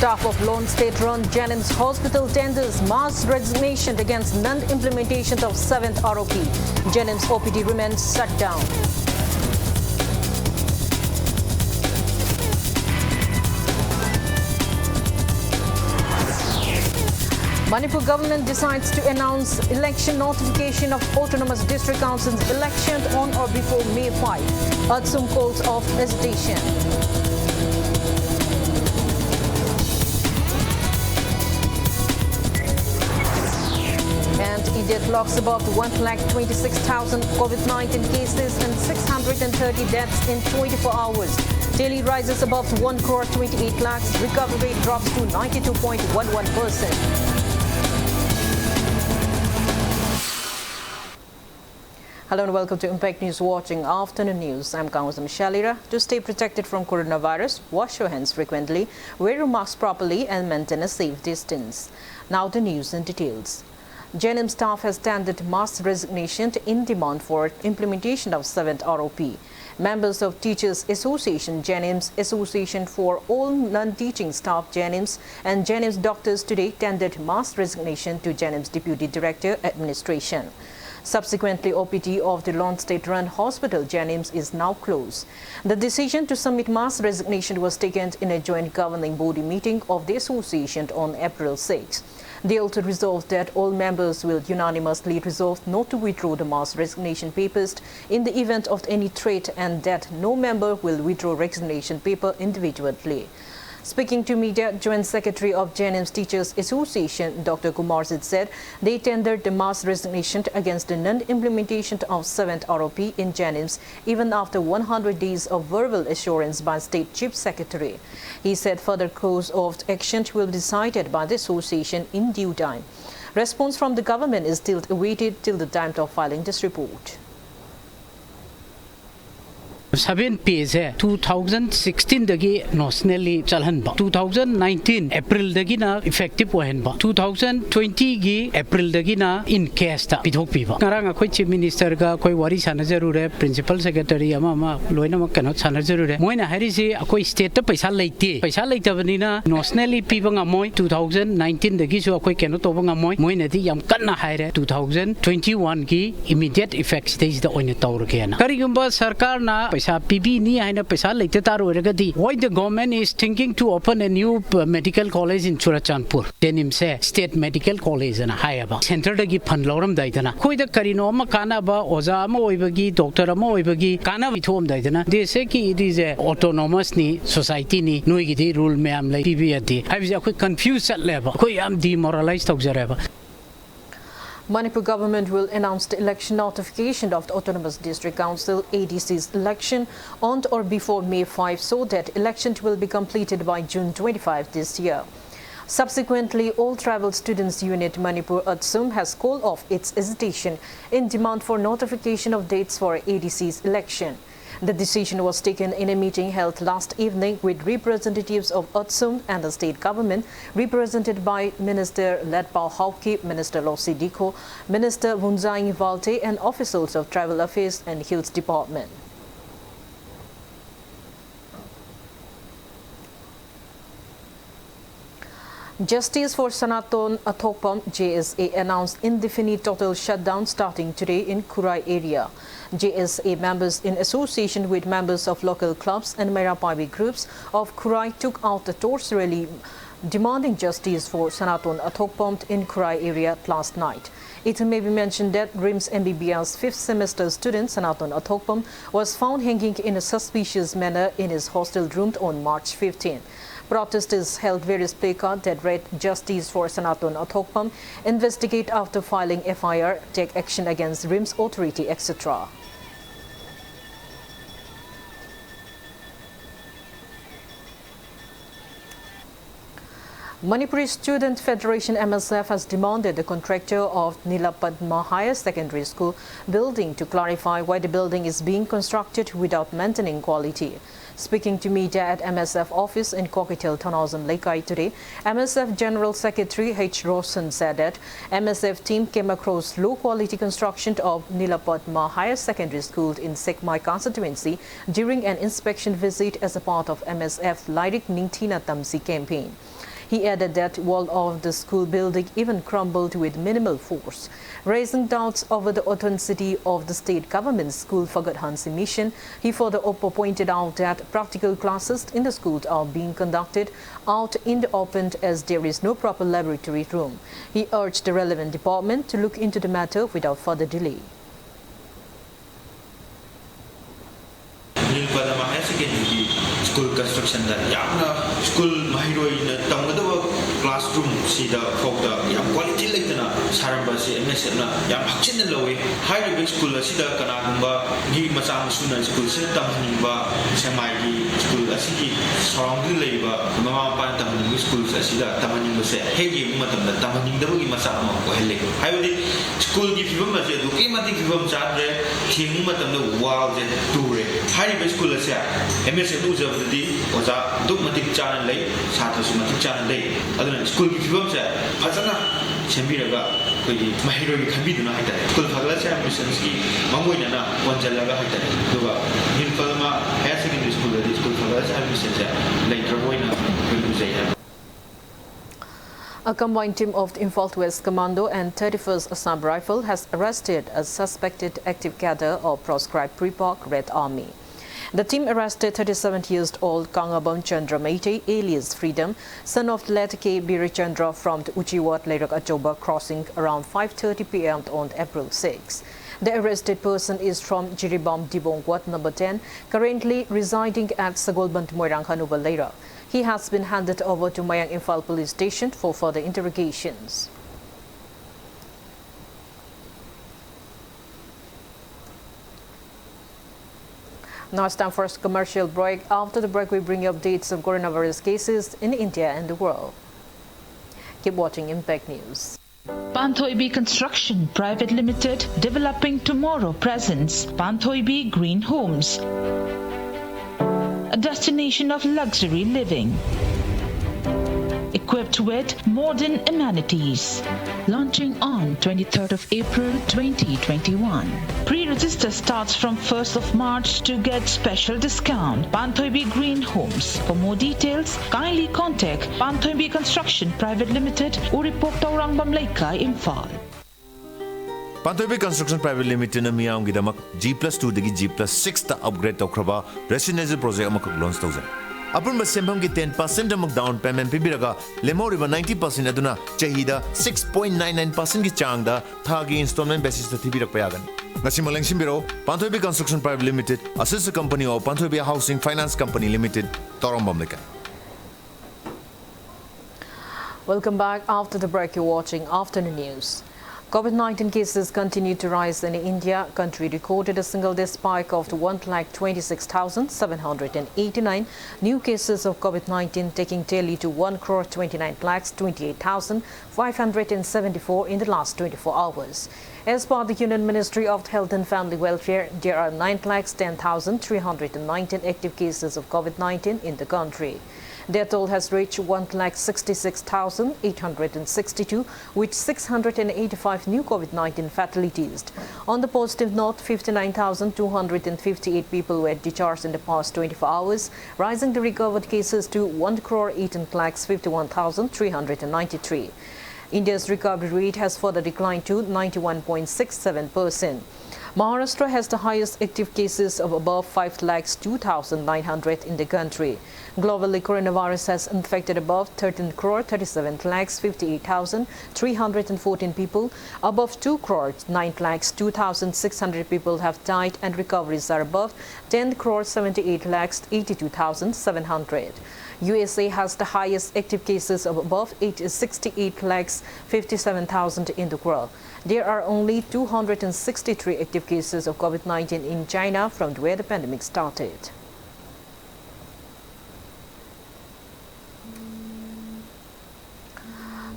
Staff of lone state-run Jennings Hospital tenders mass resignation against non-implementation of 7th ROP. Jennings OPD remains shut down. Manipur government decides to announce election notification of autonomous district councils election on or before May 5. Atsum calls off hesitation. And India clocks above 1,26,000 COVID-19 cases and 630 deaths in 24 hours. Daily rises above 1 crore 28 lakhs. Recovery rate drops to 92.11%. Hello and welcome to Impact News Watching Afternoon News. I'm Kausam Shalira. To stay protected from coronavirus, wash your hands frequently, wear your mask properly and maintain a safe distance. Now the news in details. JNM staff has tendered mass resignation in demand for implementation of 7th ROP. Members of Teachers Association, JNM's Association for All Non-Teaching Staff, JNM's, and JNM's doctors today tendered mass resignation to JNM's Deputy Director Administration. Subsequently, OPD of the lone state-run hospital, JNM's, is now closed. The decision to submit mass resignation was taken in a joint governing body meeting of the association on April 6. They also resolved that all members will unanimously resolve not to withdraw the mass resignation papers in the event of any threat and that no member will withdraw resignation paper individually. Speaking to media, Joint Secretary of JNM's Teachers Association, Dr. Kumar said they tendered the mass resignation against the non-implementation of 7th ROP in JNM's even after 100 days of verbal assurance by State Chief Secretary. He said further course of action will be decided by the association in due time. Response from the government is still awaited till the time of filing this report. 7 page 2016 dagi nationally chalhanba 2019 April dagi na effective wahenba 2020 gi April dagi na in case ta pidhok piba ngarang akhoi chief minister ga koi wari sana jarure principal secretary ama loina ma kanot sana jarure moina harisi akhoi state ta paisa leitabani na nationally piba ngamoi 2019 dagi so akhoi keno toba ngamoi moina di yam kanna haire 2021 gi immediate effect stage da oina tawrkena karigumba sarkar na PB ni aina paisa leite taru regadi. Why the government is thinking to open a new medical college in Churachandpur? Denim se state medical college na hayaba. Center dagi fund loram daitana. Koi da karino ma kana ba oza ma oibagi doctor ma oibagi kana bithom daitana. They say ki it is a autonomous ni society ni noi gi di rule me am lai PB ati. I was koi confused at level. Koi am demoralized tok jareba. Manipur government will announce the election notification of the Autonomous District Council ADC's election on or before May 5 so that election will be completed by June 25 this year. Subsequently, All Tribal Students Unit Manipur Atsum has called off its hesitation in demand for notification of dates for ADC's election. The decision was taken in a meeting held last evening with representatives of Atsum and the state government, represented by Minister Letpal Hauki, Minister Losi Diko, Minister Vunzaing Valte, and officials of Tribal Affairs and Hills Department. Justice for Sanaton Athokpam JSA announced indefinite total shutdown starting today in Kurai area. JSA members in association with members of local clubs and Merapavi groups of Kurai took out the torch rally demanding justice for Sanaton Athokpam in Kurai area last night. It may be mentioned that RIMS MBBS 5th semester student Sanaton Athokpam was found hanging in a suspicious manner in his hostel room on March 15. Protesters held various placards that read "Justice for Sanaton Athokpam," investigate after filing FIR, take action against RIMS authority, etc. Manipuri Student Federation MSF has demanded the contractor of Nilapadma Higher Secondary School building to clarify why the building is being constructed without maintaining quality. Speaking to media at MSF office in Coquetel, Tanazam Lekai today, MSF General Secretary H. Rosen said that MSF team came across low-quality construction of Nilapadma Higher Secondary School in Sekmai constituency during an inspection visit as a part of MSF Lyric Ningtina Tamsi campaign. He added that wall of the school building even crumbled with minimal force. Raising doubts over the authenticity of the state government's school Fagat Hansi mission, he further pointed out that practical classes in the schools are being conducted out in the open as there is no proper laboratory room. He urged the relevant department to look into the matter without further delay. School construction that school mahiroi na tamgadaba classroom sida fogda yam quality laitana saramba se ms na yam hakchin lawe high level school sida kana gumba gi macha masuna school se tamningba semai gi school asigi surrounding leiba mama pa tamning school sida tamaning se hegi matam da tamaning da gi macha ma ko helle haibadi school gi fibam se du ke mati fibam chadre thing matam da wall je ture high level school se ms du di oja duk matik channel lei satha su matik channel lei aduna school ki fibam se phajana sembiraga koi mahiro ki khabiduna haita school phagla se missions ki mangoina na wanjalaga haita duba nilpalma higher secondary school phagla se missions se later boina koi jai. A combined team of the Imphal West Commando and 31st Assam Rifle has arrested a suspected active cadre of proscribed Pripak Red Army. The team arrested 37-year-old Kangabam Chandra Meite, alias Freedom, son of the late K. Biri Chandra from the Uchiwat Lerak Achoba crossing around 5:30 p.m. on April 6. The arrested person is from Jiribam Dibong Wat number 10, currently residing at Sagolbant Moirang Hanuba Lera. He has been handed over to Mayang Imphal Police Station for further interrogations. Now it's time for a commercial break. After the break, we bring you updates of coronavirus cases in India and the world. Keep watching Impact News. Panthoibi Construction Private Limited, developing tomorrow presents Panthoibi Green Homes, a destination of luxury living, equipped with modern amenities. Launching on 23rd of April 2021. Pre-register starts from 1st of March to get special discount. Panthoibi Green Homes. For more details, kindly contact Panthoibi Construction Private Limited, Uripok Taurang Bamlaika, Imphal. Panthoibi Construction Private Limited na miyam gidamak G+2 dagi G+6 ta upgrade tawkraba residential project amakak launch tawzan. Upon Masembam ki 10% amak down payment pibiraga lemoriba 90% aduna chahida 6.99% ki changda thagi installment basis ta thibirak payagan. Ngasi malang simbiro Panthoibi Construction Private Limited, a sister company of Panthoibi Housing Finance Company Limited, Torambam Lekan. Welcome back. After the break, you're watching Afternoon News. COVID-19 cases continue to rise in India. Country recorded a single-day spike of 1,26,789 new cases of COVID-19, taking tally to 1,29,28,574 in the last 24 hours. As per the Union Ministry of Health and Family Welfare, there are 9,10,319 active cases of COVID-19 in the country. Their toll has reached 1,66,862, with 685 new COVID-19 fatalities. On the positive note, 59,258 people were discharged in the past 24 hours, rising the recovered cases to 1,18,51,393. India's recovery rate has further declined to 91.67%. Maharashtra has the highest active cases of above 5,02,900 in the country. Globally, coronavirus has infected above 13,37,58,314 people. Above 2,09,02,600 people have died, and recoveries are above 10,78,82,700. USA has the highest active cases of above 68,57,000 in the world. There are only 263 active cases of COVID-19 in China from where the pandemic started.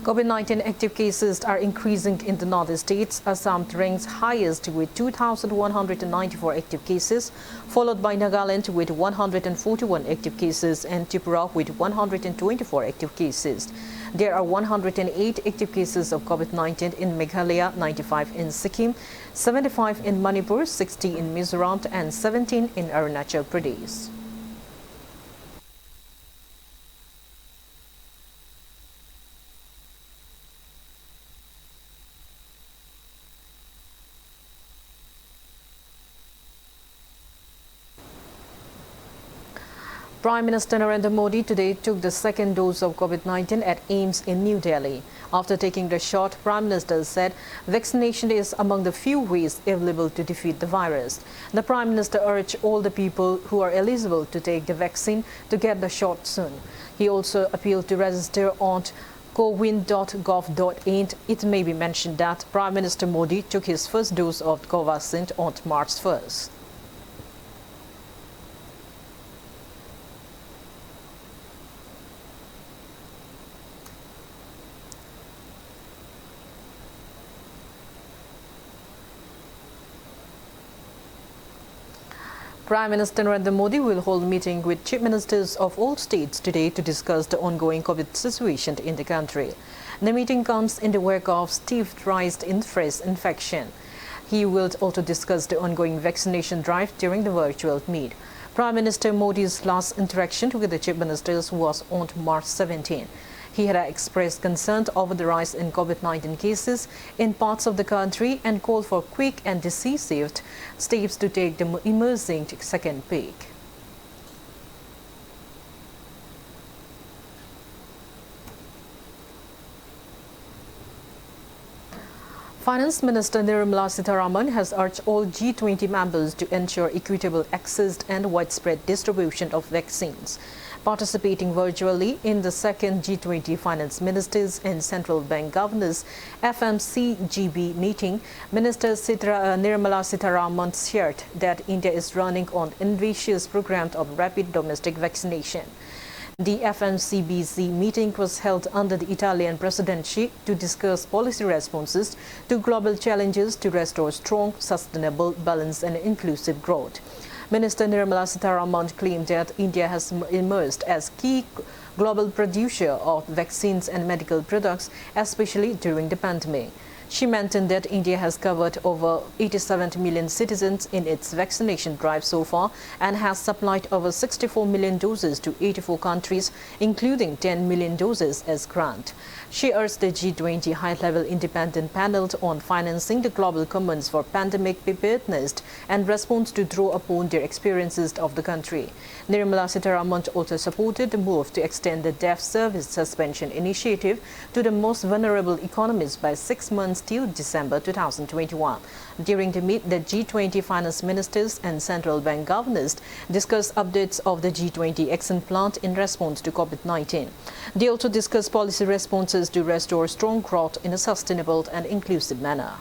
COVID-19 active cases are increasing in the northern states. Assam ranks highest with 2,194 active cases, followed by Nagaland with 141 active cases and Tripura with 124 active cases. There are 108 active cases of COVID-19 in Meghalaya, 95 in Sikkim, 75 in Manipur, 60 in Mizoram, and 17 in Arunachal Pradesh. Prime Minister Narendra Modi today took the second dose of COVID-19 at AIIMS in New Delhi. After taking the shot, Prime Minister said vaccination is among the few ways available to defeat the virus. The Prime Minister urged all the people who are eligible to take the vaccine to get the shot soon. He also appealed to register on cowin.gov.in. It may be mentioned that Prime Minister Modi took his first dose of Covaxin on March 1st. Prime Minister Narendra Modi will hold a meeting with chief ministers of all states today to discuss the ongoing COVID situation in the country. The meeting comes in the wake of steep rise in fresh infection. He will also discuss the ongoing vaccination drive during the virtual meet. Prime Minister Modi's last interaction with the chief ministers was on March 17. He had expressed concern over the rise in COVID-19 cases in parts of the country and called for quick and decisive steps to take the emerging second peak. Finance Minister Nirmala Sitharaman has urged all G20 members to ensure equitable access and widespread distribution of vaccines. Participating virtually in the second G20 Finance Ministers and Central Bank Governors FMCGB meeting, Minister Nirmala Sitharaman shared that India is running on ambitious program of rapid domestic vaccination. The FMCBC meeting was held under the Italian presidency to discuss policy responses to global challenges to restore strong, sustainable, balanced and inclusive growth. Minister Nirmala Sitharaman claimed that India has emerged as key global producer of vaccines and medical products, especially during the pandemic. She mentioned that India has covered over 87 million citizens in its vaccination drive so far and has supplied over 64 million doses to 84 countries, including 10 million doses as grant. She urged the G20 high-level independent panel on financing the global commons for pandemic preparedness and response to draw upon their experiences of the country. Nirmala Sitharaman also supported the move to extend the debt service suspension initiative to the most vulnerable economies by 6 months till December 2021. During the meet, the G20 finance ministers and central bank governors discussed updates of the G20 action plan in response to COVID-19. They also discussed policy responses to restore strong growth in a sustainable and inclusive manner.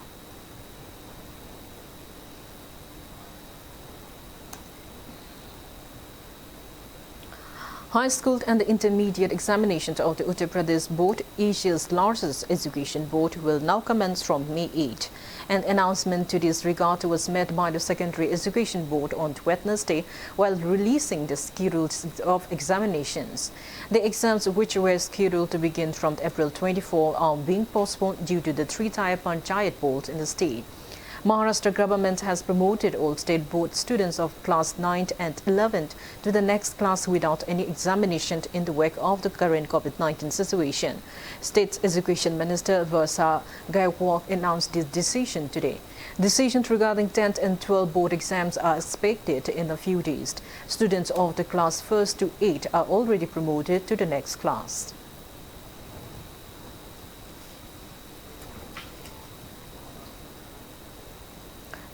High school and intermediate examinations of the Uttar Pradesh Board, Asia's largest education board, will now commence from May 8. An announcement to this regard was made by the Secondary Education Board on Wednesday while releasing the schedules of examinations. The exams, which were scheduled to begin from April 24, are being postponed due to the three-tier panchayat boards in the state. Maharashtra government has promoted all state board students of class 9th and 11th to the next class without any examination in the wake of the current COVID-19 situation. State Education Minister Versa Gaikwad announced this decision today. Decisions regarding 10th and 12th board exams are expected in a few days. Students of the class 1st to 8th are already promoted to the next class.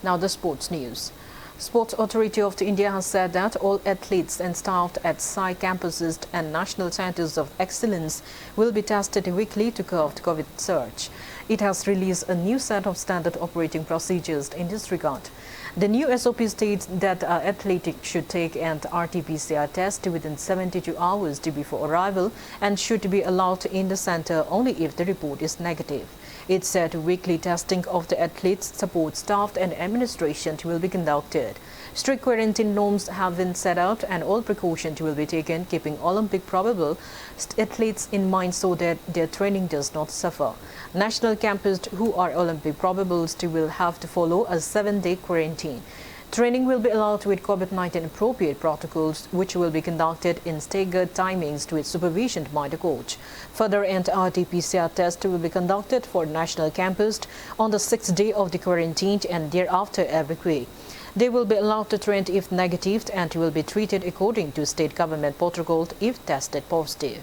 Now the sports news. Sports Authority of India has said that all athletes and staff at SAI campuses and national centers of excellence will be tested weekly to curb the COVID surge. It has released a new set of standard operating procedures in this regard. The new SOP states that athletes should take an RT-PCR test within 72 hours before arrival and should be allowed in the center only if the report is negative. It said weekly testing of the athletes, support staff and administration will be conducted. Strict quarantine norms have been set out and all precautions will be taken, keeping Olympic probable athletes in mind so that their training does not suffer. National campers who are Olympic probables will have to follow a 7-day quarantine. Training will be allowed with COVID-19 appropriate protocols, which will be conducted in staggered timings with supervision by the coach. Further, an RT-PCR test will be conducted for national campus on the 6th day of the quarantine and thereafter every week. They will be allowed to train if negative and will be treated according to state government protocol if tested positive.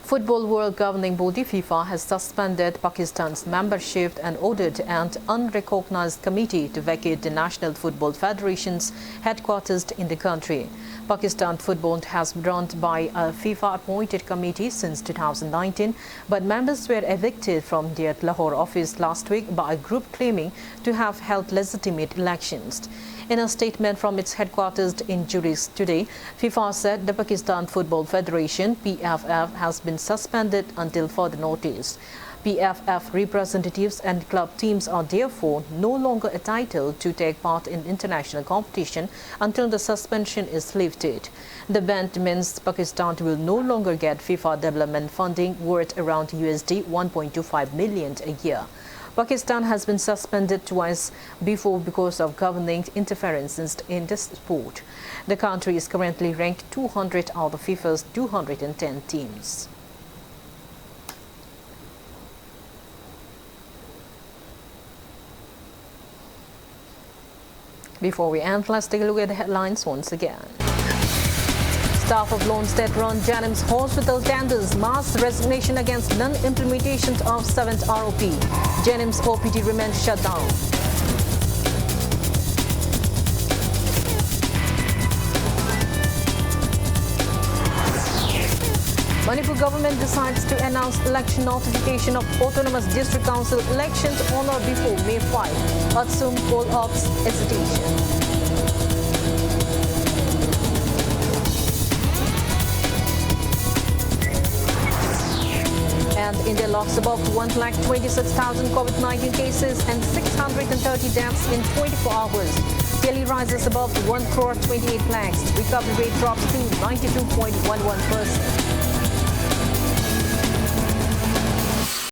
Football World Governing Body FIFA has suspended Pakistan's membership and ordered an unrecognized committee to vacate the National Football Federation's headquarters in the country. Pakistan football has been run by a FIFA-appointed committee since 2019, but members were evicted from their Lahore office last week by a group claiming to have held legitimate elections. In a statement from its headquarters in Zurich today, FIFA said the Pakistan Football Federation (PFF) has been suspended until further notice. PFF representatives and club teams are therefore no longer entitled to take part in international competition until the suspension is lifted. The ban means Pakistan will no longer get FIFA development funding worth around USD 1.25 million a year. Pakistan has been suspended twice before because of governing interferences in this sport. The country is currently ranked 200 out of FIFA's 210 teams. Before we end, let's take a look at the headlines once again. Staff of Lone State-run Janims Hospital tenders mass resignation against non-implementation of 7th ROP. Janims OPD remains shut down. Manipur government decides to announce election notification of Autonomous District Council elections on or before May 5. Atsum poll ops hesitation. And India logs above 1,26,000 COVID-19 cases and 630 deaths in 24 hours. Delhi rises above 1 crore 28 lakhs. Recovery rate drops to 92.11%.